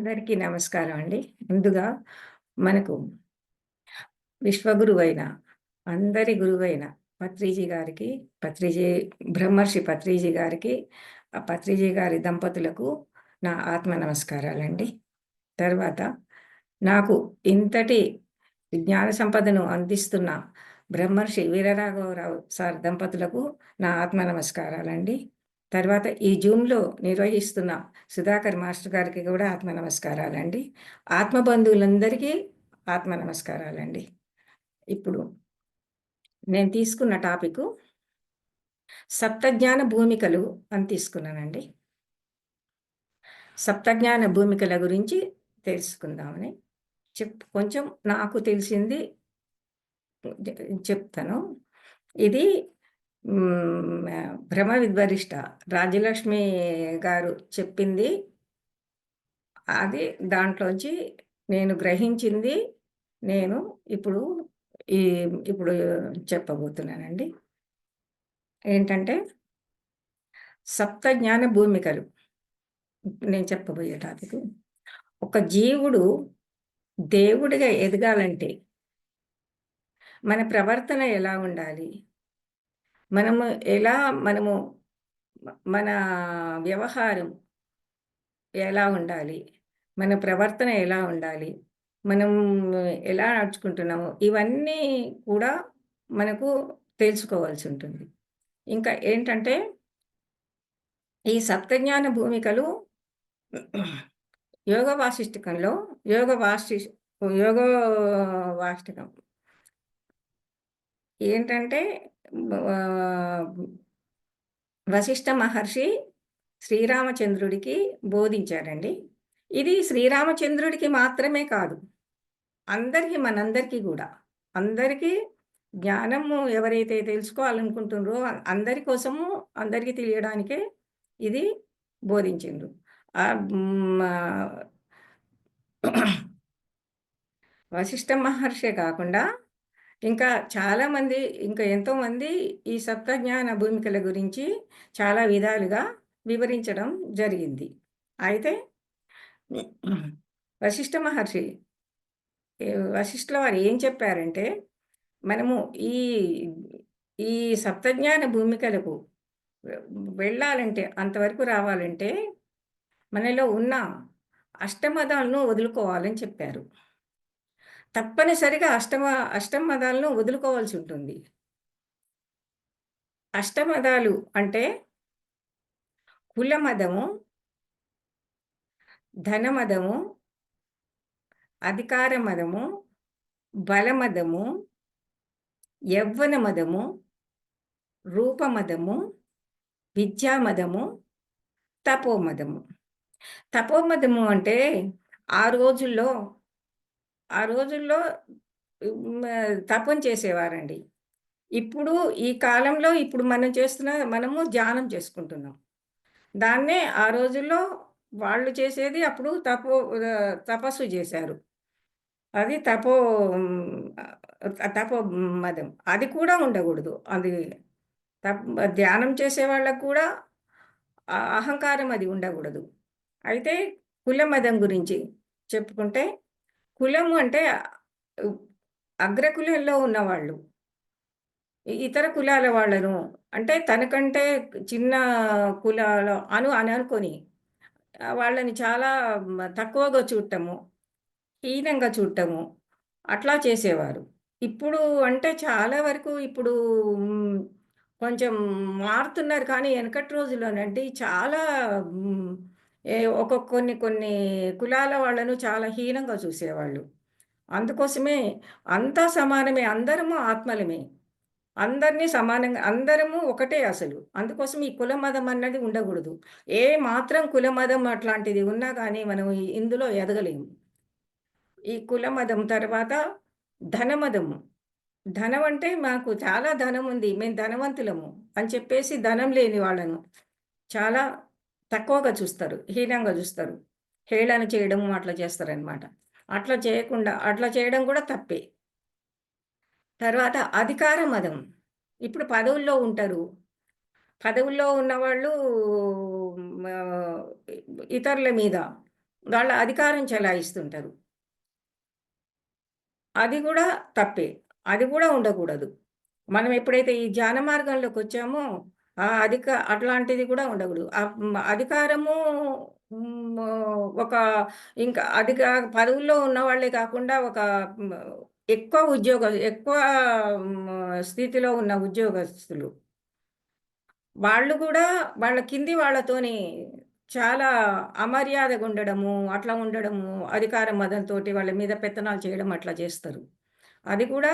అందరికీ నమస్కారం అండి. ముందుగా మనకు విశ్వగురువైన, అందరి గురువైన పత్రిజీ గారికి, పత్రిజీ బ్రహ్మర్షి పత్రిజీ గారికి, ఆ పత్రిజీ గారి దంపతులకు నా ఆత్మ నమస్కారాలండి. తర్వాత నాకు ఇంతటి జ్ఞాన సంపదను అందిస్తున్న బ్రహ్మర్షి వీరరాఘవరావు సార్ దంపతులకు నా ఆత్మ నమస్కారాలండి. తర్వాత ఈ జూమ్‌లో నిర్వహిస్తున్న సుధాకర్ మాస్టర్ గారికి కూడా ఆత్మ నమస్కారాలండి. ఆత్మబంధువులందరికీ ఆత్మ నమస్కారాలండి. ఇప్పుడు నేను తీసుకున్న టాపికు సప్తజ్ఞాన భూమికలు అని తీసుకున్నానండి. సప్తజ్ఞాన భూమికల గురించి తెలుసుకుందామని కొంచెం నాకు తెలిసింది చెప్తాను. ఇది భ్రమ విద్వరిష్ట రాజ్యలక్ష్మి గారు చెప్పింది. అది దాంట్లోంచి నేను గ్రహించింది నేను ఇప్పుడు ఈ ఇప్పుడు చెప్పబోతున్నానండి. ఏంటంటే సప్త జ్ఞాన భూమికలు నేను చెప్పబోయే టాపిక్. ఒక జీవుడు దేవుడిగా ఎదగాలంటే మన ప్రవర్తన ఎలా ఉండాలి? మనము ఎలా మనము మన వ్యవహారం ఎలా ఉండాలి? మన ప్రవర్తన ఎలా ఉండాలి? మనం ఎలా నడుచుకుంటున్నాము? ఇవన్నీ కూడా మనకు తెలుసుకోవాల్సి ఉంటుంది. ఇంకా ఏంటంటే, ఈ సప్తజ్ఞాన భూమికలు యోగ వాసిష్ఠికంలో యోగ వాసిష్టకం ఏంటంటే వశిష్ఠ మహర్షి శ్రీరామచంద్రుడికి బోధించారండి. ఇది శ్రీరామచంద్రుడికి మాత్రమే కాదు, మనందరికీ గూడా. అందరికీ జ్ఞానము ఎవరైతే తెలుసుకోవాలనుకుంటున్నారో అందరి కోసము, అందరికీ తెలియడానికే ఇది బోధించిండ్రు. వశిష్ఠ మహర్షే కాకుండా ఇంకా చాలామంది, ఇంకా ఎంతోమంది ఈ సప్తజ్ఞాన భూమికల గురించి చాలా విధాలుగా వివరించడం జరిగింది. అయితే వశిష్ఠ మహర్షి వశిష్ఠుల వారు ఏం చెప్పారంటే, మనము ఈ ఈ సప్తజ్ఞాన భూమికలకు వెళ్ళాలంటే, అంతవరకు రావాలంటే మనలో ఉన్న అష్టమదాలను వదులుకోవాలని చెప్పారు. తప్పనిసరిగా అష్టమదాలను వదులుకోవాల్సి ఉంటుంది. అష్టమదాలు అంటే కులమదము, ధనమదము, అధికార మదము, బలమదము, యవ్వన మదము, రూపమదము, విద్యామదము, తపోమదము. తపోమదము అంటే ఆ రోజుల్లో తపం చేసేవారండి. ఇప్పుడు ఈ కాలంలో మనము ధ్యానం చేసుకుంటున్నాం. దాన్నే ఆ రోజుల్లో వాళ్ళు చేసేది అప్పుడు తపస్సు చేశారు. అది తపో మదం. అది కూడా ఉండకూడదు. అది తప్ ధ్యానం చేసే వాళ్ళకి కూడా అహంకారం అది ఉండకూడదు. అయితే కులమదం గురించి చెప్పుకుంటే, కులము అంటే అగ్రకులంలో ఉన్నవాళ్ళు ఇతర కులాల వాళ్ళను, అంటే తనకంటే చిన్న కులాల అని అనుకోని వాళ్ళని చాలా తక్కువగా చూడటము, హీనంగా చూడటము, అట్లా చేసేవారు. ఇప్పుడు అంటే చాలా వరకు ఇప్పుడు హ్మ్, కొంచెం మారుతున్నారు, కానీ వెనకటి రోజుల్లోనండి చాలా హ్మ్, కొన్ని కొన్ని కులాల వాళ్ళను చాలా హీనంగా చూసేవాళ్ళు. అందుకోసమే అంతా సమానమే, అందరము ఆత్మలమే. అందరిని సమానంగా, అందరము ఒకటే అసలు. అందుకోసం ఈ కుల, మతం అన్నది ఉండగూడదు. ఏ మాత్రం కుల, మతం అట్లాంటిది ఉన్నా గానీ మనం ఇందులో ఎదగలేము. ఈ కుల, మతం తర్వాత ధనమదము. ధనం అంటే మాకు చాలా ధనముంది, మేము ధనవంతులము అని చెప్పేసి ధనం లేని వాళ్ళను చాలా తక్కువగా చూస్తారు, హీనంగా చూస్తారు. హేళన చేయడము అట్లా చేస్తారనమాట. అట్లా చేయడం కూడా తప్పే. తర్వాత అధికార మదం. ఇప్పుడు పదవుల్లో ఉంటారు. పదవుల్లో ఉన్నవాళ్ళు ఆహ్, ఇతరుల మీద వాళ్ళ అధికారం చెలాయిస్తుంటారు. అది గూడా తప్పే. అది గూడా ఉండకూడదు. మనం ఎప్పుడైతే ఈ ధ్యాన మార్గంలోకొచ్చామో, అట్లాంటిది కూడా ఉండకూడదు. అధికారము హ్మ్. ఒక ఇంకా పదవుల్లో ఉన్నవాళ్ళే కాకుండా హ్మ్. ఎక్కువ స్థితిలో ఉన్న ఉద్యోగస్తులు. వాళ్ళు గూడా వాళ్ళ కింది వాళ్ళతోని చాలా అమర్యాదగుండడము, అట్లా ఉండడము, అధికార మదంతోటి వాళ్ళ మీద పెత్తనాలు చేయడం అట్లా చేస్తారు. అది కూడా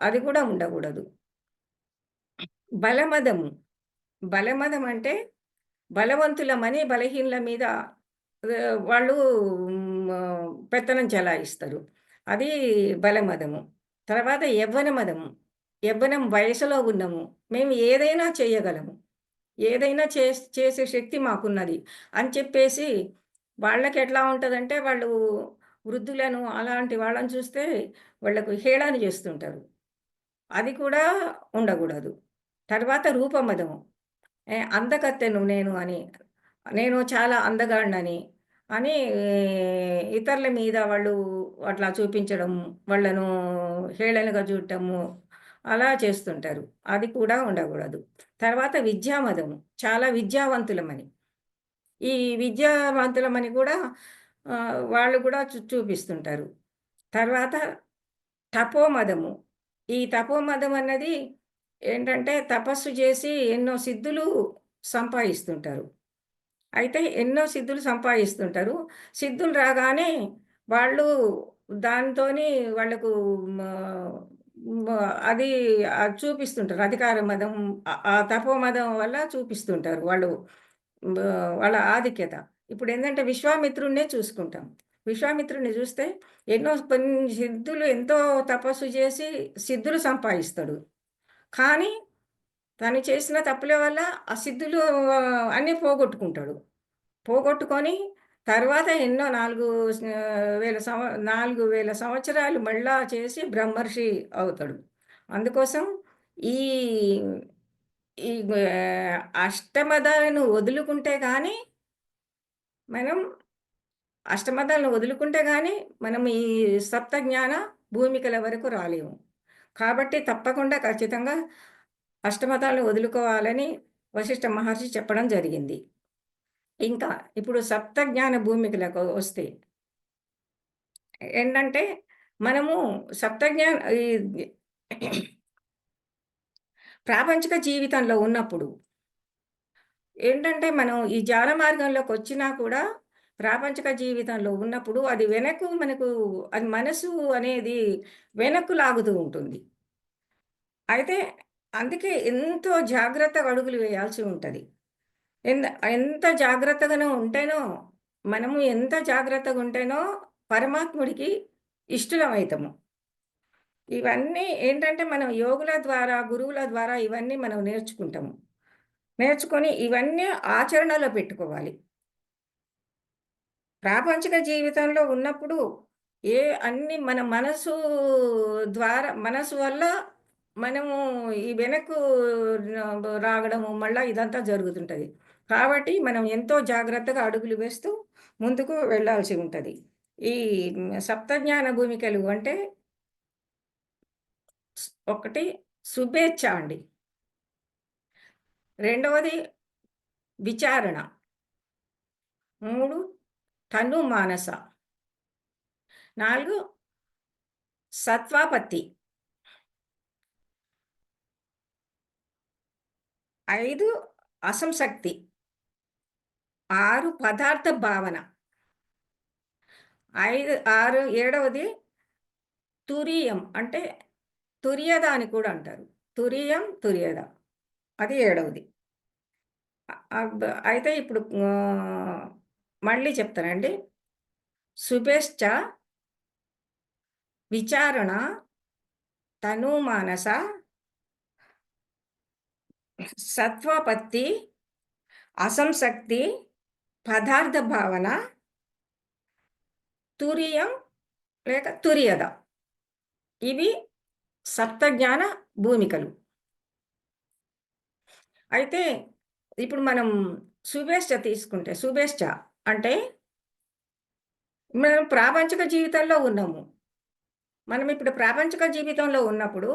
అది కూడా ఉండకూడదు. బలమదము. బలమదం అంటే బలవంతులమని బలహీనుల మీద వాళ్ళు పెత్తనం చెలాయిస్తారు. అది బలమదము. తర్వాత యవ్వనమదము. యవ్వనం వయసులో ఉన్నాము. మేము ఏదైనా చేయగలము. ఏదైనా చేసే శక్తి మాకున్నది అని చెప్పేసి వాళ్ళకెట్లా ఉంటదంటే వాళ్ళు వృద్ధులను అలాంటి వాళ్ళని చూస్తే వాళ్ళకు హేళన చేస్తుంటారు. అది కూడా ఉండకూడదు. తర్వాత రూపమదము. అందకత్తెను నేను అని. నేను చాలా అందగాడినని, అని ఇతరుల మీద వాళ్ళు అట్లా చూపించడం, వాళ్ళను హేళనగా చూడటము, అలా చేస్తుంటారు. అది కూడా ఉండకూడదు. తర్వాత విద్యామదము. చాలా విద్యావంతులమని. ఈ విద్యావంతులమని కూడా వాళ్ళు కూడా చూపిస్తుంటారు. తర్వాత తపోమదము. ఈ తపోమదం అన్నది ఏంటంటే తపస్సు చేసి ఎన్నో సిద్ధులు సంపాదిస్తుంటారు. అయితే ఎన్నో సిద్ధులు సంపాదిస్తుంటారు. సిద్ధులు రాగానే వాళ్ళు దాంతోని వాళ్ళకు మ మ అది చూపిస్తుంటారు. అధికార మదం ఆ తపోమదం వల్ల చూపిస్తుంటారు. బ వాళ్ళ ఆధిక్యత. ఇప్పుడేందంటే విశ్వామిత్రుడినే చూసుకుంటాం. విశ్వామిత్రుడిని చూస్తే కొన్ని సిద్ధులు ఎంతో తపస్సు చేసి సిద్ధులు సంపాదిస్తాడు. కానీ తను చేసిన తప్పుల వల్ల ఆ సిద్ధులు అన్నీ పోగొట్టుకుంటాడు. పోగొట్టుకొని తర్వాత ఎన్నో 4000 సంవత్సరాలు మళ్ళా చేసి బ్రహ్మర్షి అవుతాడు. అందుకోసం ఈ ఈ అష్టమదాలను వదులుకుంటే గాని మనం అష్టమదాలను వదులుకుంటే గాని మనం ఈ సప్తజ్ఞాన భూమికల వరకు రాలేము. కాబట్టి తప్పకుండా ఖచ్చితంగా అష్టమతాలను వదులుకోవాలని వశిష్ఠ మహర్షి చెప్పడం జరిగింది. ఇంకా ఇప్పుడు సప్తజ్ఞాన భూమికలకు వస్తే ఏంటంటే, మనము సప్తజ్ఞాన ఈ ప్రాపంచిక జీవితంలో ఉన్నప్పుడు ఏంటంటే, మనం ఈ జ్ఞాన మార్గంలోకొచ్చినా కూడా ప్రాపంచిక జీవితంలో ఉన్నప్పుడు అది మనసు అనేది వెనక్కు లాగుతూ ఉంటుంది. అయితే అందుకే ఎంతో జాగ్రత్తగా అడుగులు వేయాల్సి ఉంటది. ఎంద ఎంత జాగ్రత్తగాను ఉంటేనో, మనము ఎంత జాగ్రత్తగుంటేనో పరమాత్ముడికి ఇష్టులమైతము. ఇవన్నీ ఏంటంటే, మనం యోగుల ద్వారా, గురువుల ద్వారా ఇవన్నీ మనం నేర్చుకుంటాము. నేర్చుకొని ఇవన్నీ ఆచరణలో పెట్టుకోవాలి. ప్రాపంచిక జీవితంలో ఉన్నప్పుడు ఏ అన్ని మన మనసు వల్ల మనము ఈ వెనక్కు రాగడము మళ్ళా ఇదంతా జరుగుతుంటది. కాబట్టి మనం ఎంతో జాగ్రత్తగా అడుగులు వేస్తూ ముందుకు వెళ్ళాల్సి ఉంటది. ఈ సప్తజ్ఞాన భూమికలు అంటే ఒకటి శుభేచ్ఛ అండి. రెండవది విచారణ. 3 తను మానస. 4 సత్వాపత్తి. 5 అసంశక్తి. 6 పదార్థ భావన. 7వది తురీయం అంటే తురియద అని కూడా అంటారు. తురియం, తురియద. అది ఏడవది. అయితే ఇప్పుడు మళ్ళీ చెప్తానండి. శుభేశ్చ, విచారణ, తనూమానస, సత్వపత్తి, అసంశక్తి, పదార్థ భావన, తురియం లేక తురియద. ఇవి సప్తజ్ఞాన భూమికలు. అయితే ఇప్పుడు మనం సుభేచ్ఛ తీసుకుంటే, సుభేచ్ఛ అంటే మనం ప్రాపంచిక జీవితంలో ఉన్నాము. మనం ఇప్పుడు ప్రాపంచిక జీవితంలో ఉన్నప్పుడు,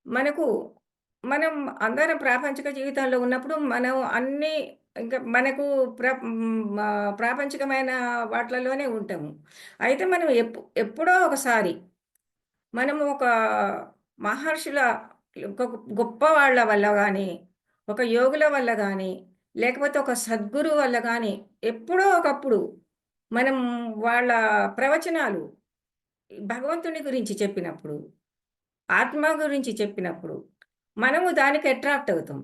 మనకు మనం అందరం ప్రాపంచిక జీవితంలో ఉన్నప్పుడు, మనం అన్నీ ఇంక మనకు ప్రాపంచికమైన వాట్లలోనే ఉంటాము. అయితే మనం ఎప్పుడో ఒకసారి మనము ఒక మహర్షుల ఒక గొప్ప వాళ్ళ వల్ల గాని, ఒక యోగుల వల్ల గాని, లేకపోతే ఒక సద్గురువు వల్ల గాని, ఎప్పుడో ఒకప్పుడు మనం వాళ్ళ ప్రవచనాలు భగవంతుని గురించి చెప్పినప్పుడు, ఆత్మ గురించి చెప్పినప్పుడు, మనము దానికి అట్రాక్ట్ అవుతాం.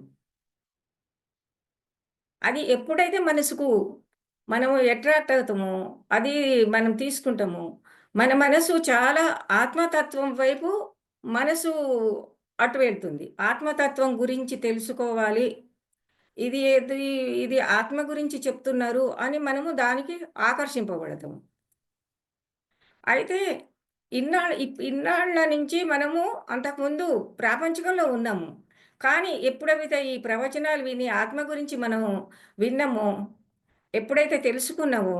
అది ఎప్పుడైతే మనసుకు మనము అట్రాక్ట్ అవుతామో, అది మనం తీసుకుంటామో, మన మనసు చాలా ఆత్మతత్వం వైపు మనసు అటు వెళ్తుంది. ఆత్మతత్వం గురించి తెలుసుకోవాలి. ఇది ఇది ఆత్మ గురించి చెప్తున్నారు అని మనము దానికి ఆకర్షింపబడతాము. అయితే ఇన్నాళ్ళ నుంచి మనము అంతకుముందు ప్రాపంచికంలో ఉన్నాము. కానీ ఎప్పుడైతే ఈ ప్రవచనాలు విని ఆత్మ గురించి మనం విన్నామో, ఎప్పుడైతే తెలుసుకున్నామో,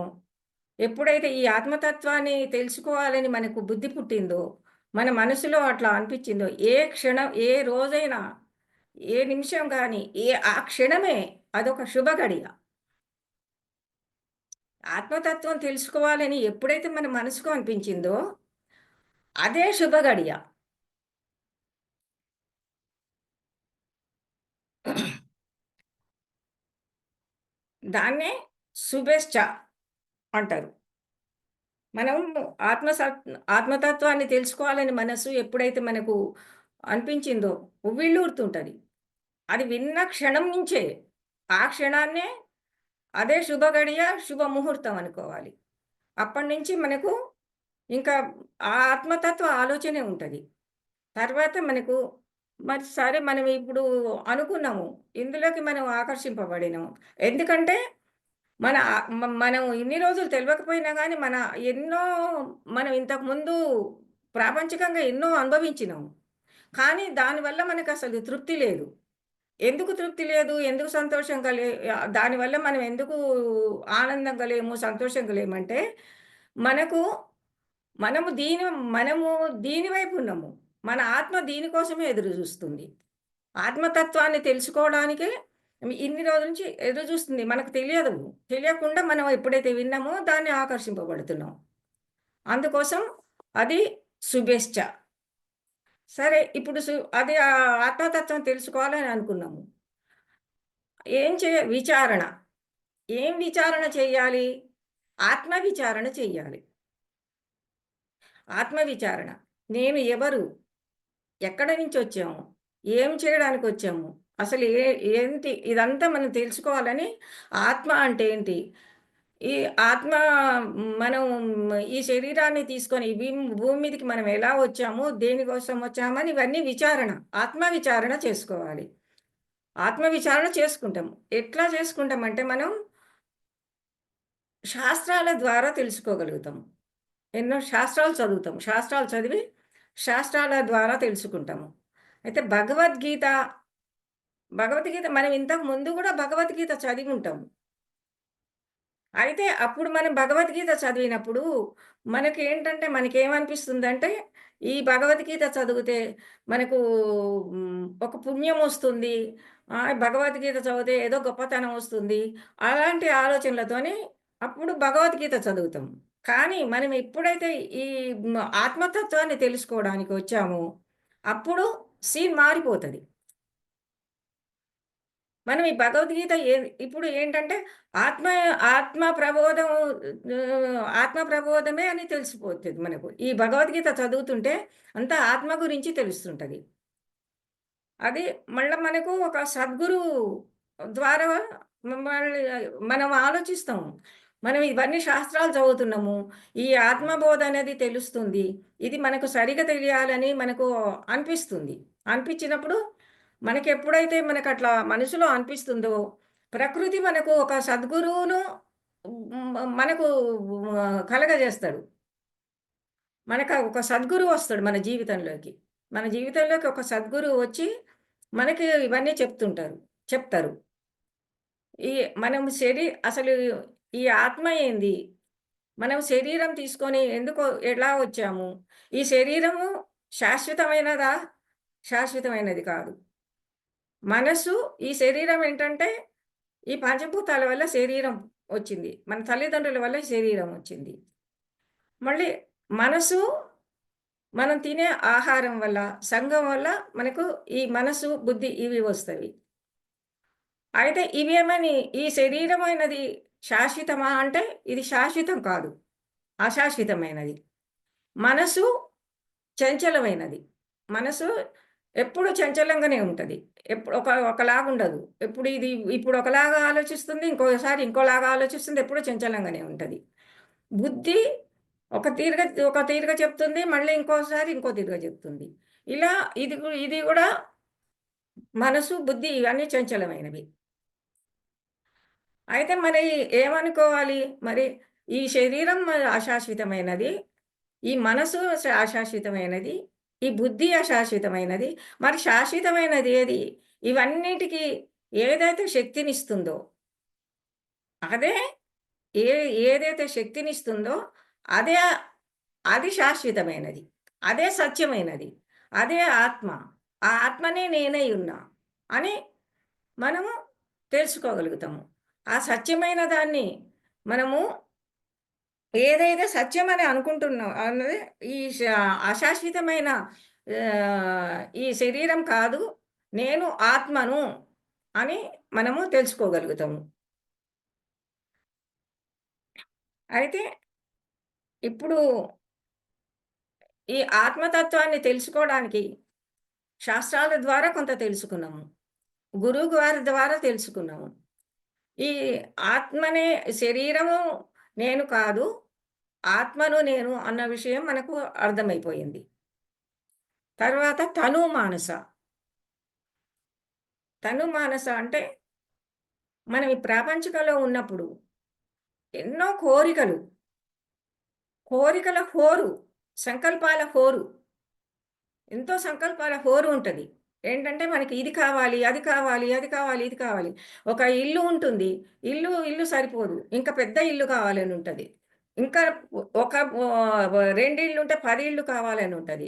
ఎప్పుడైతే ఈ ఆత్మతత్వాన్ని తెలుసుకోవాలని మనకు బుద్ధి పుట్టిందో, మన మనసులో అట్లా అనిపిచ్చిందో, ఏ క్షణం ఏ రోజైనా, ఏ నిమిషం గాని, ఆ క్షణమే అదొక శుభ గడియ. ఆత్మతత్వం తెలుసుకోవాలని ఎప్పుడైతే మన మనసుకు అనిపించిందో, అదే శుభ గడియ. దాన్నే శుభేచ్ఛ అంటారు. మనం ఆత్మ సత్ ఆత్మతత్వాన్ని తెలుసుకోవాలని మనసు ఎప్పుడైతే మనకు అనిపించిందో ఉవ్విళ్ళూరుతుంటది. అది విన్న క్షణం నుంచే, ఆ క్షణాన్నే అదే శుభ గడియ, శుభ ముహూర్తం అనుకోవాలి. అప్పటినుంచి మనకు ఇంకా ఆ ఆత్మతత్వ ఆలోచనే ఉంటది. తర్వాత మనకు మరి సరే మనం ఇప్పుడు అనుకున్నాము. ఇందులోకి మనం ఆకర్షింపబడినాము. ఎందుకంటే మన మనం ఇన్ని రోజులు తెలవకపోయినా గానీ, ఎన్నో మనం ఇంతకుముందు ప్రాపంచికంగా ఎన్నో అనుభవించినాము. కానీ దానివల్ల మనకసలు తృప్తి లేదు. ఎందుకు తృప్తి లేదు? ఎందుకు సంతోషంగా దానివల్ల మనం ఎందుకు ఆనందంగా లేము, సంతోషంగా లేమంటే, మనకు మనము దీని వైపు ఉన్నాము. మన ఆత్మ దీని కోసమే ఎదురు జూస్తుంది. ఆత్మతత్వాన్ని తెలుసుకోవడానికే ఇన్ని రోజుల నుంచి ఎదురు చూస్తుంది. మనకు తెలియదు. తెలియకుండా మనం ఎప్పుడైతే విన్నామో దాన్ని ఆకర్షింపబడుతున్నాం. అందుకోసం అది శుభేచ్ఛ. సరే ఇప్పుడు అది ఆత్మతత్వం తెలుసుకోవాలని అనుకున్నాము. ఏం విచారణ. ఏం విచారణ చెయ్యాలి? ఆత్మ విచారణ చెయ్యాలి. ఆత్మ విచారణ. నేను ఎవరు? ఎక్కడి నుంచొచ్చాము? ఏం చేయడానికొచ్చాము? అసలు ఏంటి? ఇదంతా మనం తెలుసుకోవాలని ఆత్మ అంటే ఏంటి? ఈ ఆత్మ మనం ఈ శరీరాన్ని తీసుకొని భూమి మీదకి మనం ఎలా వచ్చాము? దేనికోసం వచ్చామని ఇవన్నీ విచారణ. ఆత్మ విచారణ చేసుకోవాలి. ఆత్మ విచారణ చేసుకుంటాం. ఎట్లా చేసుకుంటామంటే మనం శాస్త్రాల ద్వారా తెలుసుకోగలుగుతాం. ఎన్నో శాస్త్రాలు చదువుతాం. శాస్త్రాలు చదివి శాస్త్రాల ద్వారా తెలుసుకుంటాము. అయితే భగవద్గీత మనం ఇంతకు ముందు గూడా భగవద్గీత చదివుంటాం. అయితే అప్పుడు మనం భగవద్గీత చదివినప్పుడు మనకేమనిపిస్తుందంటే, ఈ భగవద్గీత చదివితే మనకు ఒక పుణ్యమొస్తుంది. భగవద్గీత చదివితే ఏదో గొప్పతనం వస్తుంది. అలాంటి ఆలోచనలతోని అప్పుడు భగవద్గీత చదువుతాం. కానీ మనం ఎప్పుడైతే ఈ ఆత్మతత్వాన్ని తెలుసుకోవడానికి వచ్చామో, అప్పుడు సీన్ మారిపోతది. మనం ఈ భగవద్గీత ఇప్పుడు ఏంటంటే ఆత్మ ఆత్మ ప్రబోధం ఆత్మ ప్రబోధమే అని తెలిసిపోతది మనకు. ఈ భగవద్గీత చదువుతుంటే అంతా ఆత్మ గురించి తెలుస్తుంటది. అది మళ్ళా మనకు ఒక సద్గురువు ద్వారా మళ్ళీ మనం ఆలోచిస్తాం. మనం ఇవన్నీ శాస్త్రాలు చదువుతున్నాము. ఈ ఆత్మబోధ అనేది తెలుస్తుంది. ఇది మనకు సరిగ్గా తెలియాలని మనకు అనిపిస్తుంది. అనిపించినప్పుడు మనకెప్పుడైతే మనకట్లా మనసులో అనిపిస్తుందో, ప్రకృతి మనకు ఒక సద్గురువును మనకు కలగజేస్తాడు. మనకు ఒక సద్గురువు వస్తాడు మన జీవితంలోకి. మన జీవితంలోకి ఒక సద్గురువు వచ్చి, మనకి ఇవన్నీ చెప్తారు. ఈ మనం అసలు ఈ ఆత్మ ఏంది? మనం శరీరం తీసుకొని ఎందుకో ఎలా వచ్చాము? ఈ శరీరము శాశ్వతమైనదా? శాశ్వతమైనది కాదు. మనసు ఈ శరీరం ఏంటంటే, ఈ పంచభూతాల వల్ల శరీరం వచ్చింది. మన తల్లిదండ్రుల వల్ల ఈ శరీరం వచ్చింది. మళ్ళీ మనసు మనం తినే ఆహారం వల్ల, సంఘం వల్ల మనకు ఈ మనసు, బుద్ధి ఇవి వస్తవి. అయితే ఇవేమని ఈ శరీరమైనది శాశ్వతమా అంటే, ఇది శాశ్వతం కాదు. అశాశ్వతమైనది. మనసు చంచలమైనది. మనసు ఎప్పుడు చంచలంగానే ఉంటది. ఒకలాగుండదు. ఇప్పుడు ఒకలాగా ఆలోచిస్తుంది. ఇంకోసారి ఇంకోలాగా ఆలోచిస్తుంది. ఎప్పుడూ చంచలంగానే ఉంటది. బుద్ధి ఒక తీరుగా చెప్తుంది. మళ్ళీ ఇంకోసారి ఇంకో తీరుగా చెప్తుంది. ఇలా ఇది గూడా మనసు, బుద్ధి ఇవన్నీ చంచలమైనవి. అయితే మరి ఏమనుకోవాలి? మరి ఈ శరీరం అశాశ్వతమైనది. ఈ మనసు అశాశ్వతమైనది. ఈ బుద్ధి అశాశ్వతమైనది. మరి శాశ్వతమైనది ఏది? ఇవన్నిటికి ఏదైతే శక్తినిస్తుందో, అదే ఏ ఏదైతే శక్తినిస్తుందో అదే అది శాశ్వతమైనది. అదే సత్యమైనది. అదే ఆత్మ. ఆ ఆత్మనే నేనై ఉన్నా అని మనము తెలుసుకోగలుగుతాము. ఆ సత్యమైన దాన్ని మనము ఏదైతే సత్యమని అనుకుంటున్నాం అన్నది ఈ అశాశ్వతమైన ఈ శరీరం కాదు, నేను ఆత్మను అని మనము తెలుసుకోగలుగుతాము. అయితే ఇప్పుడు ఈ ఆత్మతత్వాన్ని తెలుసుకోవడానికి శాస్త్రాల ద్వారా కొంత తెలుసుకున్నాము. గురువు గారి ద్వారా తెలుసుకున్నాము. ఈ ఆత్మనే శరీరము నేను కాదు, ఆత్మను నేను అన్న విషయం మనకు అర్థమైపోయింది. తర్వాత తను, మానస. తను, మానస అంటే మనం ఈ ప్రాపంచికంలో ఉన్నప్పుడు ఎన్నో కోరికల హోరు, సంకల్పాల హోరు. ఎంతో సంకల్పాల హోరు ఉంటది. ఏంటంటే మనకి ఇది కావాలి, అది కావాలి, అది కావాలి, ఇది కావాలి. ఒక ఇల్లు ఉంటుంది. ఇల్లు సరిపోదు. ఇంకా పెద్ద ఇల్లు కావాలని ఉంటది. ఇంకా ఒక 2 ఇళ్ళుంటే 10 ఇళ్ళు కావాలని ఉంటది.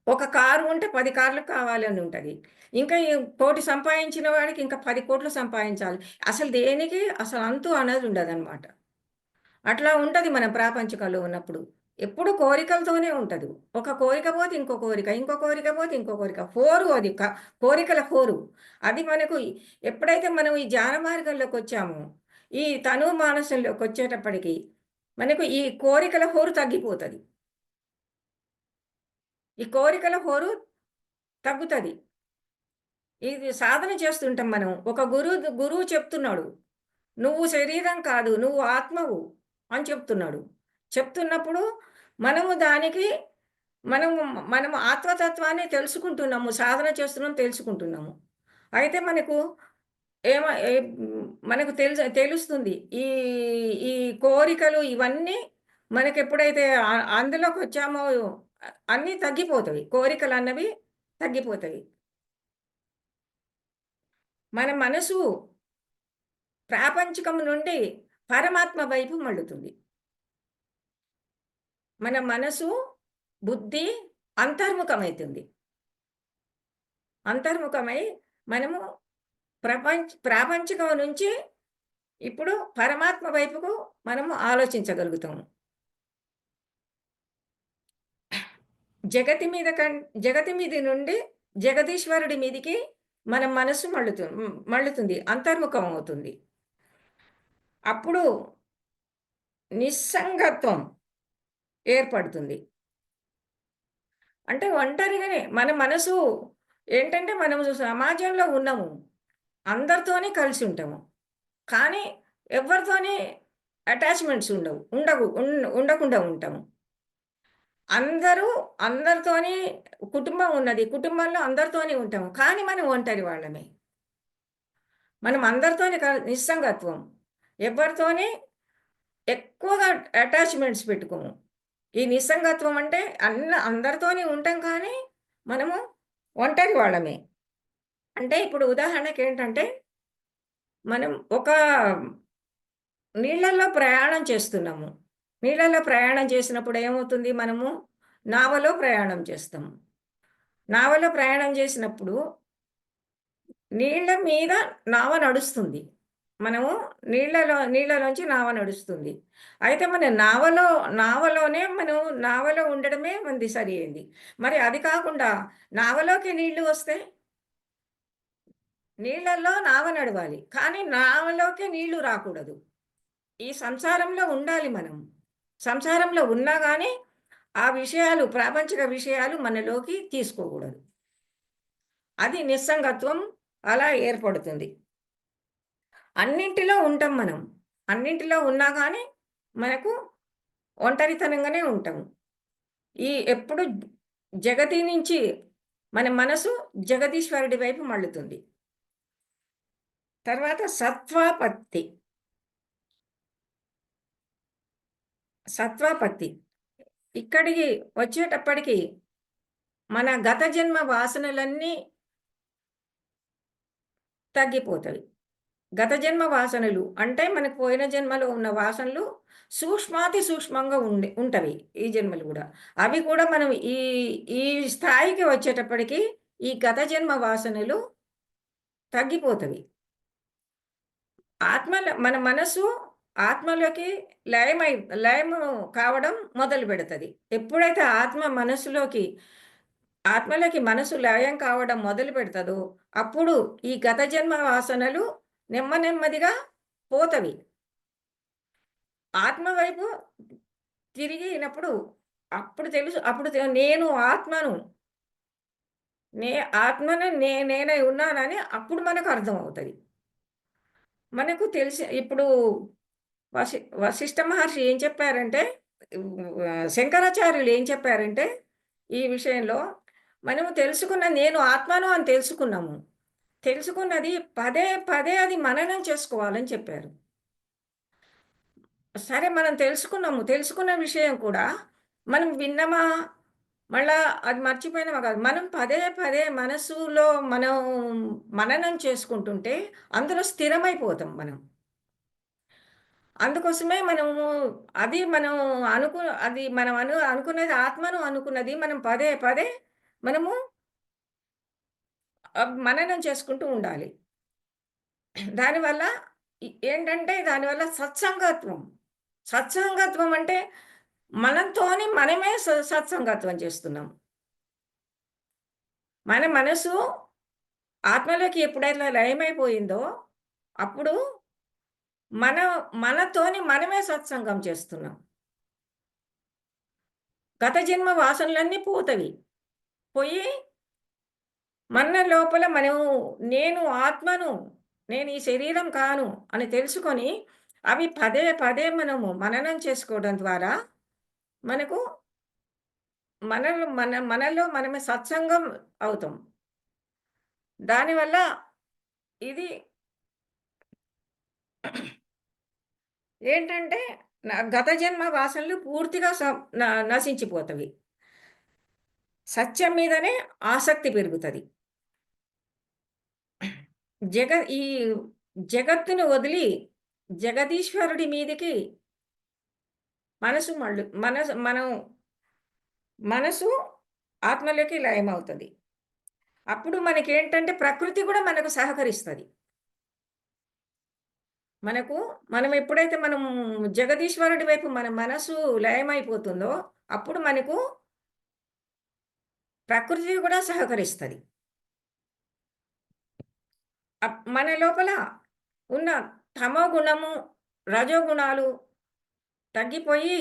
ఒక కారు ఉంటే 10 కార్లు కావాలని ఉంటది. ఇంకా ఈ 1,00,00,000 సంపాదించిన వాడికి ఇంకా 10,00,00,000 సంపాదించాలి. అసలు దేనికి అసలు అంతు అనేది ఉండదనమాట. అట్లా ఉంటది మనం ప్రాపంచికంలో ఉన్నప్పుడు. ఎప్పుడు కోరికలతోనే ఉంటది. ఒక కోరిక పోతే ఇంకో కోరిక, ఇంకో కోరిక పోతే ఇంకో కోరిక. హోరు అది కోరికల హోరు. అది మనకు ఎప్పుడైతే మనం ఈ ధ్యాన మార్గంలోకొచ్చామో, ఈ తను మానసంలోకొచ్చేటప్పటికి మనకు ఈ కోరికల హోరు తగ్గిపోతది. ఈ కోరికల హోరు తగ్గుతది. ఇది సాధన చేస్తుంటాం మనం. ఒక గురువు చెప్తున్నాడు. "నువ్వు శరీరం కాదు. నువ్వు ఆత్మవు" అని చెప్తున్నాడు. చెప్తున్నప్పుడు మనము దానికి మనము మనము ఆత్మతత్వాన్ని తెలుసుకుంటున్నాము. సాధన చేస్తున్నాం, తెలుసుకుంటున్నాము. అయితే ఏమ ఏ మనకు తెలుస్తుంది. ఈ ఈ కోరికలు ఇవన్నీ మనకెప్పుడైతే అందులోకొచ్చామో అన్నీ తగ్గిపోతవి. కోరికలన్నవి తగ్గిపోతవి. మన మనసు ప్రాపంచికం నుండి పరమాత్మ వైపు మళ్ళుతుంది. మన మనసు, బుద్ధి అంతర్ముఖమైతుంది. అంతర్ముఖమై మనము ప్రాపంచికం నుంచి ఇప్పుడు పరమాత్మ వైపుకు మనము ఆలోచించగలుగుతాము. జగతి మీద జగతి మీది నుండి జగదీశ్వరుడి మీదికి మన మనసు మళ్ళుతుంది. అంతర్ముఖం అవుతుంది. అప్పుడు నిస్సంగత్వం ఏర్పడుతుంది. అంటే ఒంటరిగానే మన మనసు ఏంటంటే మనము సమాజంలో ఉన్నాము. అందరితోని కలిసి ఉంటాము. కానీ ఎవ్వరితోని అటాచ్‌మెంట్స్ ఉండవు. ఉండకుండా ఉంటాము. అందరూ అందరితోని కుటుంబం ఉన్నది. కుటుంబంలో అందరితోని ఉంటాము. కానీ మనం ఒంటరి వాళ్ళమే. మనం అందరితోని నిస్సంగత్వం. ఎవ్వరితోని ఎక్కువగా అటాచ్‌మెంట్స్ పెట్టుకోము. ఈ నిస్సంగత్వం అంటే అందరితోని ఉంటాం కానీ, మనము ఒంటరి వాళ్ళమే. అంటే ఇప్పుడు ఉదాహరణకేంటంటే, మనం ఒక నీళ్ళల్లో ప్రయాణం చేస్తున్నాము. నీళ్ళలో ప్రయాణం చేసినప్పుడు ఏమవుతుంది మనము నావలో ప్రయాణం చేస్తాము. నావలో ప్రయాణం చేసినప్పుడు నీళ్ళ మీద నావ నడుస్తుంది. మనము నీళ్ళలోంచి నావ నడుస్తుంది. అయితే మన నావలోనే మనం నావలో ఉండడమే మనది సరియైంది. మరి అది కాకుండా నావలోకి నీళ్లు వస్తే నీళ్ళల్లో నావ నడవాలి. కానీ నావలోకి నీళ్లు రాకూడదు. ఈ సంసారంలో ఉండాలి మనం. సంసారంలో ఉన్నా గాని ఆ విషయాలు ప్రాపంచిక విషయాలు మనలోకి తీసుకోకూడదు. అది నిస్సంగత్వం అలా ఏర్పడుతుంది. అన్నింటిలో ఉంటాం మనం. అన్నింటిలో ఉన్నా గాని మనకు ఒంటరితనంగానే ఉంటాము. ఎప్పుడు జగతి నుంచి మన మనసు జగదీశ్వరుడి వైపు మళ్ళుతుంది. తర్వాత సత్వాపత్తి. సత్వాపత్తి. ఇక్కడికి వచ్చేటప్పటికి మన గత జన్మ వాసనలన్నీ తగ్గిపోతవి. గత జన్మ వాసనలు అంటే మనకు పోయిన జన్మలో ఉన్న వాసనలు సూక్ష్మాతి సూక్ష్మంగా ఉంటవి ఈ జన్మలు గూడా. అవి కూడా మనం ఈ ఈ స్థాయికి వచ్చేటప్పటికి ఈ గత జన్మ వాసనలు తగ్గిపోతవి. మన మనసు ఆత్మలోకి లయమై లయము కావడం మొదలుపెడతది. ఎప్పుడైతే ఆత్మలోకి మనసు లయం కావడం మొదలుపెడతదో, అప్పుడు ఈ గత జన్మ వాసనలు నెమ్మదిగా పోతవి. ఆత్మ వైపు తిరిగినప్పుడు అప్పుడు తెలుసు. నేను ఆత్మను. నే ఆత్మను నేనై ఉన్నానని అప్పుడు మనకు అర్థమవుతది. మనకు తెలిసి ఇప్పుడు వశిష్ఠ మహర్షి ఏం చెప్పారంటే, శంకరాచార్యులు ఏం చెప్పారంటే, ఈ విషయంలో మనము తెలుసుకున్న నేను ఆత్మను అని తెలుసుకున్నాము. తెలుసుకున్నది పదే పదే అది మననం చేసుకోవాలని చెప్పారు. సరే మనం తెలుసుకున్నాము. తెలుసుకున్న విషయం కూడా మనం విన్నామా, మళ్ళా అది మర్చిపోయినామా కాదు. మనం పదే పదే మనసులో మనం మననం చేసుకుంటుంటే అందులో స్థిరమైపోతాం మనం. అందుకోసమే మనం అది మనం అనుకున్నది ఆత్మను అనుకున్నది మనం పదే పదే మనము మననం చేసుకుంటూ ఉండాలి. దానివల్ల ఏంటంటే దానివల్ల సత్సంగత్వం. సత్సంగత్వం అంటే మనతోని మనమే సత్సంగత్వం చేస్తున్నాం. మన మనసు ఆత్మలోకి ఎప్పుడైతే లయమైపోయిందో అప్పుడు మన మనతోని మనమే సత్సంగం చేస్తున్నాం. గత జన్మ వాసనలన్నీ పోతవి. పోయి మన లోపల నేను ఆత్మను, నేను ఈ శరీరం కాను అని తెలుసుకొని, అవి పదే పదే మననం చేసుకోవడం ద్వారా మనకు మనలో మనమే సత్సంగం అవుతాం. దానివల్ల ఇది ఏంటంటే గత జన్మ వాసనలు పూర్తిగా నశించిపోతవి. సత్యం మీదనే ఆసక్తి పెరుగుతది. జగ ఈ జగత్తును వదిలి జగదీశ్వరుడి మీదకి మనసు మళ్ళు మనసు మనం మనసు ఆత్మలోకి లయమవుతది. అప్పుడు మనకేంటంటే ప్రకృతి గూడా మనకు సహకరిస్తది. మనకు మనం ఎప్పుడైతే జగదీశ్వరుడి వైపు మన మనసు లయమైపోతుందో, అప్పుడు మనకు ప్రకృతి గూడా సహకరిస్తది. మన లోపల ఉన్న తమో గుణము, రజో గుణాలు తగ్గిపోయి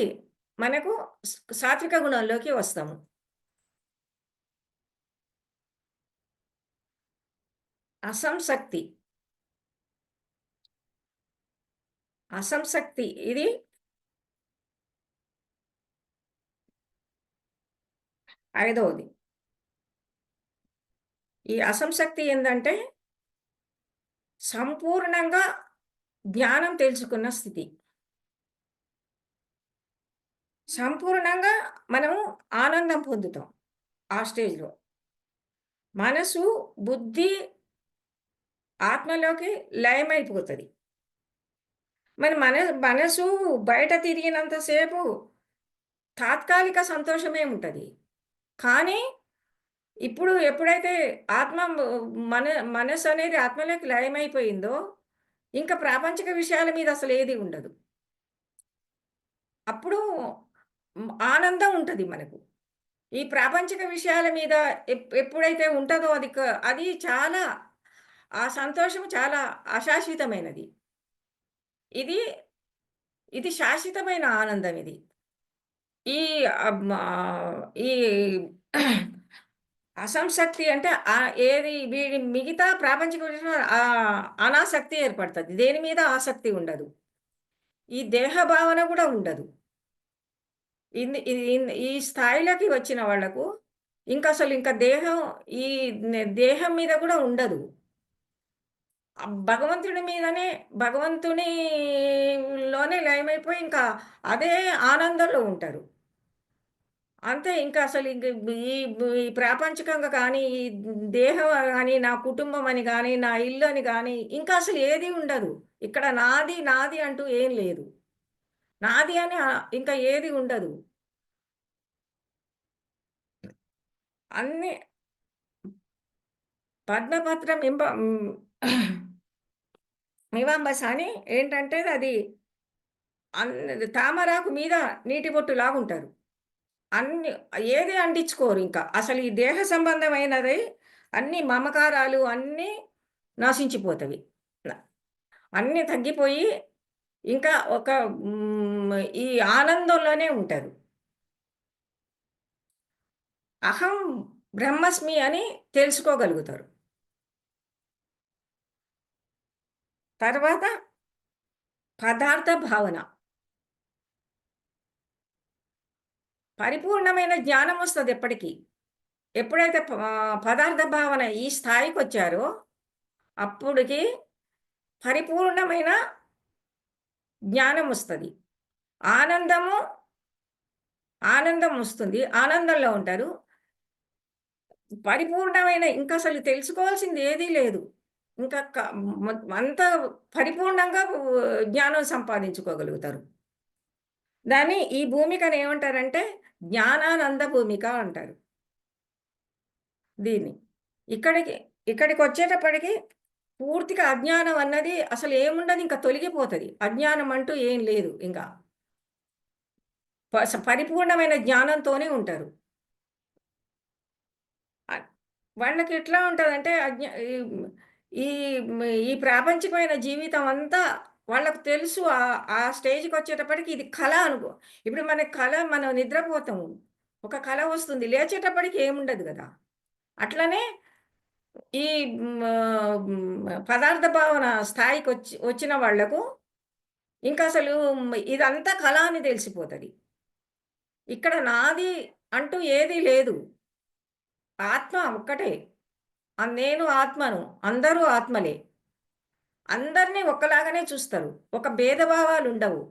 మనకు సాత్విక గుణంలోకి వస్తాము. అసంశక్తి. అసంశక్తి ఇది ఐదవది. ఈ అసంశక్తి ఏందంటే సంపూర్ణంగా జ్ఞానం తెలుసుకున్న స్థితి. సంపూర్ణంగా మనము ఆనందం పొందుతాం ఆ స్టేజ్‌లో. మనసు, బుద్ధి ఆత్మలోకి లయమైపోతది. మరి మనసు బయట తిరిగినంత సేపు తాత్కాలిక సంతోషమే ఉంటది. కానీ ఇప్పుడు ఎప్పుడైతే ఆత్మ మన మనసనేది ఆత్మలోకి లయమైపోయిందో, ఇంక ప్రాపంచిక విషయాల మీద అసలేది ఉండదు. అప్పుడు ఆనందం ఉంటది మనకు. ఈ ప్రాపంచిక విషయాల మీద ఎప్పుడైతే ఉంటదో అది చాలా ఆ సంతోషం చాలా అశాశ్వతమైనది. ఇది, ఇది శాశ్వతమైన ఆనందం ఇది. ఈ ఈ అసంశక్తి అంటే ఏది మిగతా ప్రాపంచిక విషయంలో అనాసక్తి ఏర్పడతది. దేని మీద ఆసక్తి ఉండదు. ఈ దేహ భావన గూడా ఉండదు. ఈ స్థాయిలోకి వచ్చిన వాళ్ళకు ఇంక దేహం ఈ దేహం మీద గూడా ఉండదు. భగవంతుడి మీదనే భగవంతునిలోనే లయమైపోయి ఇంకా అదే ఆనందంలో ఉంటారు. అంతే ఇంకా అసలు ఈ ప్రాపంచికంగా కానీ, ఈ దేహం గాని, నా కుటుంబం అని గాని, నా ఇల్లు అని గాని, ఇంకా అసలు ఏది ఉండదు. ఇక్కడ నాది, నాది అంటూ ఏం లేదు. నాది అని ఇంకా ఏది ఉండదు. అన్నీ పద్మపత్రం మీమాంబస అని ఏంటంటే అది తామరాకు మీద నీటి బొట్టులాగుంటారు. అన్ని ఏది అంటించుకోరింక. అసలు ఈ దేహ సంబంధమైనది అన్ని మమకారాలు అన్నీ నశించిపోతవి. న అన్నీ తగ్గిపోయి ఇంకా ఒక ఈ ఆనందంలోనే ఉంటారు. అహం బ్రహ్మస్మి అని తెలుసుకోగలుగుతారు. తర్వాత పదార్థ భావన. పరిపూర్ణమైన జ్ఞానమొస్తది ఎప్పటికి. ఎప్పుడైతే పదార్థ భావన ఈ స్థాయికొచ్చారో అప్పుడికి పరిపూర్ణమైన జ్ఞానమొస్తది. ఆనందము, ఆనందం వస్తుంది. ఆనందంలో ఉంటారు. పరిపూర్ణమైన ఇంకసలు తెలుసుకోవాల్సింది ఏదీ లేదు. ఇంకా అంతా పరిపూర్ణంగా జ్ఞానం సంపాదించుకోగలుగుతారు. దాన్ని ఈ భూమికనేమంటారంటే జ్ఞానానంద భూమిక అంటారు దీన్ని. ఇక్కడికి ఇక్కడికొచ్చేటప్పటికి పూర్తిగా అజ్ఞానం అన్నది అసలేముండదు ఇంక తొలగిపోతది. అజ్ఞానం అంటూ ఏం లేదు ఇంక. పరిపూర్ణమైన జ్ఞానంతోనే ఉంటారు. ఆహ్, వాళ్ళకెట్లా ఉంటదంటే ఈ ఈ ప్రాపంచికమైన జీవితం అంతా వాళ్ళకు తెలుసు ఆ స్టేజ్‌కొచ్చేటప్పటికి ఇది కల ఇప్పుడు మనకి మనం నిద్రపోతాము. ఒక కల వస్తుంది. లేచేటప్పటికి ఏముండదు గదా! అట్లనే ఈ పదార్థ భావన వచ్చిన వాళ్ళకు ఇంకసలు ఇదంతా కల అని తెలిసిపోతది. ఇక్కడ నాది అంటూ ఏదీ లేదు. ఆత్మ ఒక్కటే. నేను ఆత్మను. అందరూ ఆత్మలే. అందరిని ఒక్కలాగానే చూస్తారు. ఒక భేదభావాలుండవు.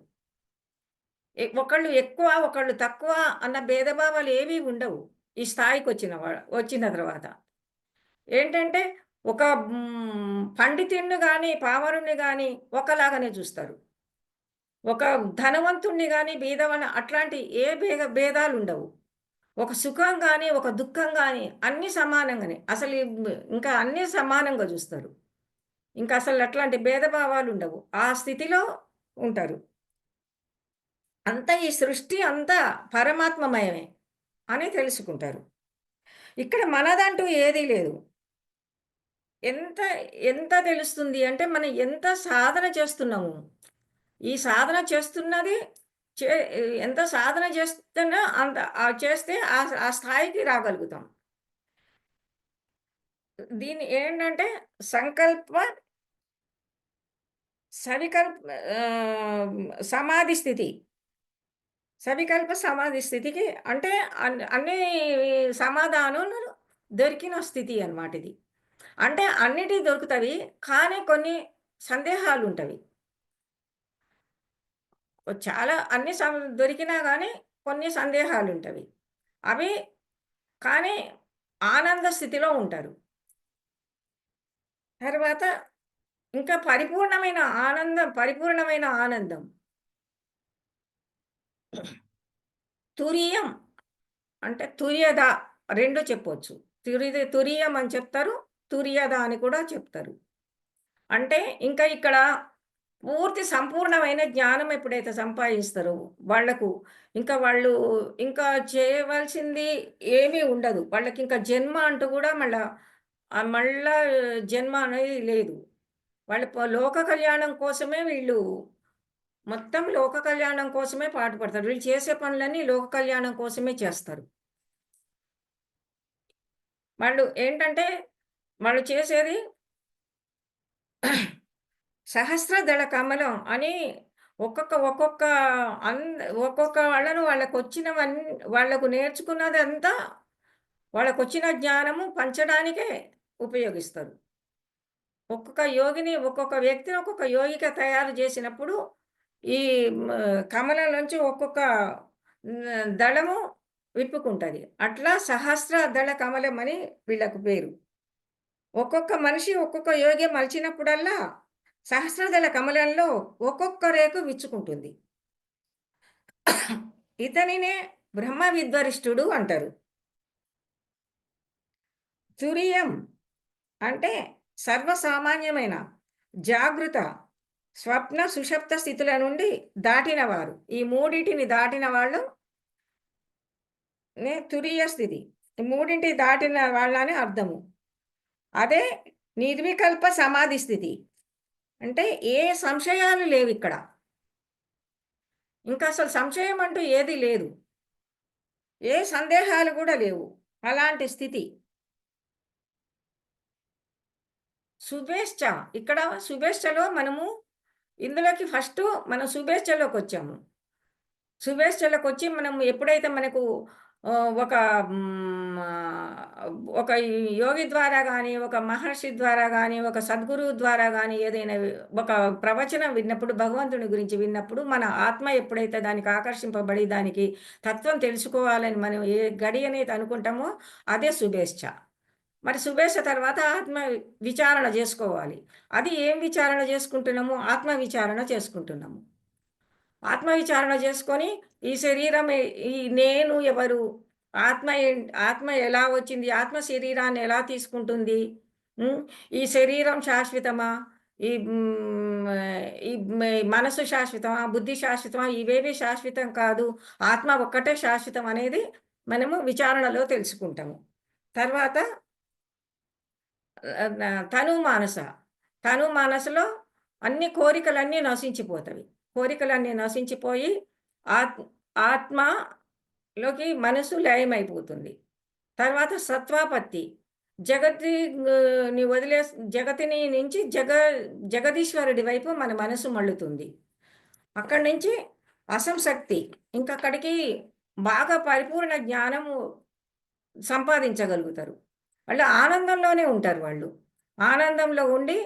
ఒకళ్ళు ఎక్కువ, ఒకళ్ళు తక్కువ అన్న భేదభావాలు ఏవి ఉండవు. ఈ స్థాయికొచ్చిన వచ్చిన తర్వాత. ఏంటంటే ఒక పండితుడిని గాని, పామరుడిని గాని ఒకలాగానే చూస్తారు. ఒక ధనవంతుడిని గాని, బీదవాడిని అట్లాంటి ఏ భేదాలుండవు. ఒక సుఖం గాని, ఒక దుఃఖం గాని అన్నీ సమానంగానే. అసలు ఇంకా అన్నీ సమానంగా జూస్తారు. ఇంకసలు అట్లాంటి భేదభావాలుండవు. ఆ స్థితిలో ఉంటారు. అంతా ఈ సృష్టి అంతా పరమాత్మమయమే అని తెలుసుకుంటారు. ఇక్కడ మనదంటూ ఏదీ లేదు. ఎంత ఎంత తెలుస్తుంది అంటే మనం ఎంత సాధన చేస్తున్నాము. ఈ సాధన చేస్తున్నది చే ఎంత సాధన చేస్తున్నా అంత చేస్తే ఆ స్థాయికి రాగలుగుతాం. దీన్ని ఏంటంటే సంకల్ప సవికల్ప ఆహ్, సమాధి స్థితి. సవికల్ప సమాధి స్థితికి అంటే అన్నీ సమాధానాలు దొరికిన స్థితి అన్నమాట ఇది. అంటే అన్నిటికి దొరుకుతవి. కానీ కొన్ని సందేహాలుంటవి. చాలా అన్ని దొరికినా గానీ కొన్ని సందేహాలుంటవి. అవి కానీ ఆనంద స్థితిలో ఉంటారు. తర్వాత ఇంకా పరిపూర్ణమైన ఆనందం. తురియం అంటే తుర్యద 2 చెప్పొచ్చు. తురియం అని చెప్తారు. తుర్యద అని కూడా చెప్తారు. అంటే ఇంకా ఇక్కడ పూర్తి సంపూర్ణమైన జ్ఞానం ఎప్పుడైతే సంపాదిస్తారో వాళ్ళకు ఇంకా వాళ్ళు ఇంకా చేయవలసింది ఏమీ ఉండదు. వాళ్ళకింకా జన్మ అంటూ గూడా మళ్ళా జన్మ అనేది లేదు. వాళ్ళు లోక కళ్యాణం కోసమే వీళ్ళు మొత్తం లోక కళ్యాణం కోసమే పాటుపడతారు. వీళ్ళు చేసే పనులన్నీ లోక కళ్యాణం కోసమే చేస్తారు. వాళ్ళు ఏంటంటే వాళ్ళు చేసేది సహస్రదళ కమలం అని ఒక్కొక్క అన్ ఒక్కొక్క వాళ్ళను వాళ్ళకు నేర్చుకున్నదంతా వాళ్ళకొచ్చిన జ్ఞానము పంచడానికే ఉపయోగిస్తారు. ఒక్కొక్క వ్యక్తిని ఒక్కొక్క యోగిగా తయారు చేసినప్పుడు ఈ మ కమలం నుంచి ఒక్కొక్క దళము విప్పుకుంటది. అట్లా సహస్ర దళ కమలం అని వీళ్ళకు పేరు. ఒక్కొక్క మనిషి ఒక్కొక్క యోగి మలిచినప్పుడల్లా సహస్రదళ కమలంలో ఒక్కొక్క రేకు విచ్చుకుంటుంది. ఇతనినే బ్రహ్మ విద్వరిష్టుడు అంటారు. తురియం అంటే సర్వసామాన్యమైన జాగృత, స్వప్న, సుషుప్త స్థితుల నుండి దాటినవారు. ఈ మూడిటిని దాటిన వాళ్ళు తురీయ స్థితి. ఈ మూడింటిని దాటిన వాళ్ళని అర్థము. అదే నిర్వికల్ప సమాధి స్థితి. అంటే ఏ సంశయాలు లేవిక్కడ. ఇంకా అసలు సంశయం అంటూ ఏది లేదు. ఏ సందేహాలు గూడా లేవు. అలాంటి స్థితి. శుభేచ్ఛ. ఇక్కడ శుభేచ్ఛలో మనము ఇందులోకి ఫస్టు మనం శుభేచ్ఛలోకొచ్చాము. శుభేచ్ఛలకొచ్చి మనం ఎప్పుడైతే మనకు ఒక ఒక యోగి ద్వారా గాని, ఒక మహర్షి ద్వారా గాని, ఒక సద్గురువు ద్వారా గాని ఏదైనా ఒక ప్రవచనం విన్నప్పుడు, భగవంతుని గురించి విన్నప్పుడు, మన ఆత్మ ఎప్పుడైతే దానికి ఆకర్షింపబడి, దానికి తత్వం తెలుసుకోవాలని మనం ఏ గడియనైతే అనుకుంటామో అదే శుభేచ్ఛ. మరి శుభేచ్ఛ తర్వాత ఆత్మ విచారణ జేసుకోవాలి. అది ఏం విచారణ జేసుకుంటున్నాము? ఆత్మ విచారణ చేసుకుంటున్నాము. ఆత్మ విచారణ చేసుకొని, ఈ శరీరం ఈ నేను ఎవరు? ఆత్మ ఎలా వచ్చింది? ఆత్మ శరీరాన్ని ఎలా తీసుకుంటుంది? హ్మ్. ఈ శరీరం శాశ్వతమా? ఈ హ్మ్. ఈ మనసు శాశ్వతమా? బుద్ధి శాశ్వతమా? ఇవేవి శాశ్వతం కాదు. ఆత్మ ఒక్కటే శాశ్వతం అనేది మనము విచారణలో తెలుసుకుంటాము. తర్వాత తను మానస. తను మానసలో అన్ని కోరికలన్నీ నశించిపోతవి. కోరికలన్నీ నశించిపోయి ఆత్ ఆత్మలోకి మనసు లయమైపోతుంది. తర్వాత సత్వాపత్తి. జగతి ని వదిలేసి జగతిని నుంచి జగదీశ్వరుడి వైపు మన మనసు మళ్ళుతుంది. అక్కడి నుంచి అసంశక్తి. ఇంకక్కడికి బాగా పరిపూర్ణ జ్ఞానము సంపాదించగలుగుతారు. వాళ్ళు ఆనందంలోనే ఉంటారు వాళ్ళు. ఆనందంలో ఉండి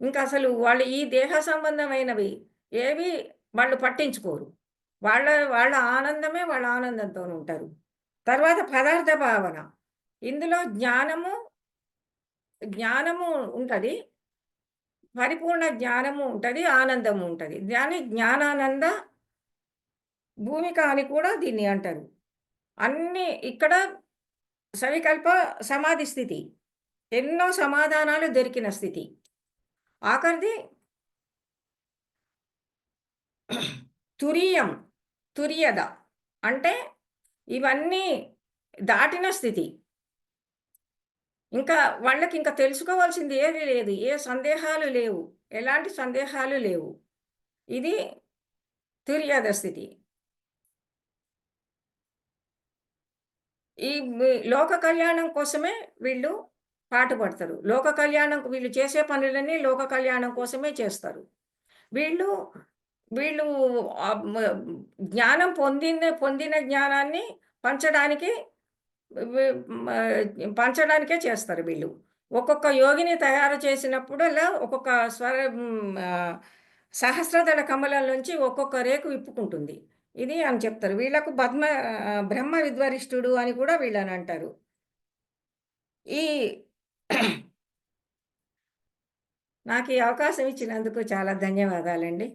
ఇంకసలు వాళ్ళు ఈ దేహ సంబంధమైనవి ఏవి వాళ్ళు పట్టించుకోరు. వాళ్ళ వాళ్ళ ఆనందమే వాళ్ళ ఆనందంతోనుంటారు. తర్వాత పదార్థ భావన. ఇందులో జ్ఞానము ఉంటది. పరిపూర్ణ జ్ఞానము ఉంటది. ఆనందము ఉంటది. దాన్ని జ్ఞానానంద భూమిక అని కూడా దీన్ని అంటారు. అన్నీ ఇక్కడ సవికల్ప సమాధి స్థితి. ఎన్నో సమాధానాలు దొరికిన స్థితి. ఆఖరిది తురీయం, తురియద. అంటే ఇవన్నీ దాటిన స్థితి. ఇంకా వాళ్ళకింక తెలుసుకోవాల్సింది ఏది లేదు. ఏ సందేహాలు లేవు. ఎలాంటి సందేహాలు లేవు. ఇది తురియద స్థితి. ఈ లోక కళ్యాణం కోసమే వీళ్ళు పాటుపడతారు. లోక కళ్యాణం వీళ్ళు చేసే పనులన్నీ లోక కళ్యాణం కోసమే చేస్తారు. వీళ్ళు వీళ్ళు మ జ్ఞానం పొందిన జ్ఞానాన్ని పంచడానికి వి మ పంచడానికే చేస్తారు వీళ్ళు. ఒక్కొక్క యోగిని తయారు చేసినప్పుడల్లా ఒక్కొక్క సహస్రదళ కమలం నుంచి ఒక్కొక్క రేకు విప్పుకుంటుంది. ఇది అని చెప్తారు. వీళ్ళకు బ్రహ్మ విద్వరిష్టుడు అని కూడా వీళ్ళనంటారు. ఈ నాకు ఈ అవకాశం ఇచ్చినందుకు చాలా ధన్యవాదాలండి.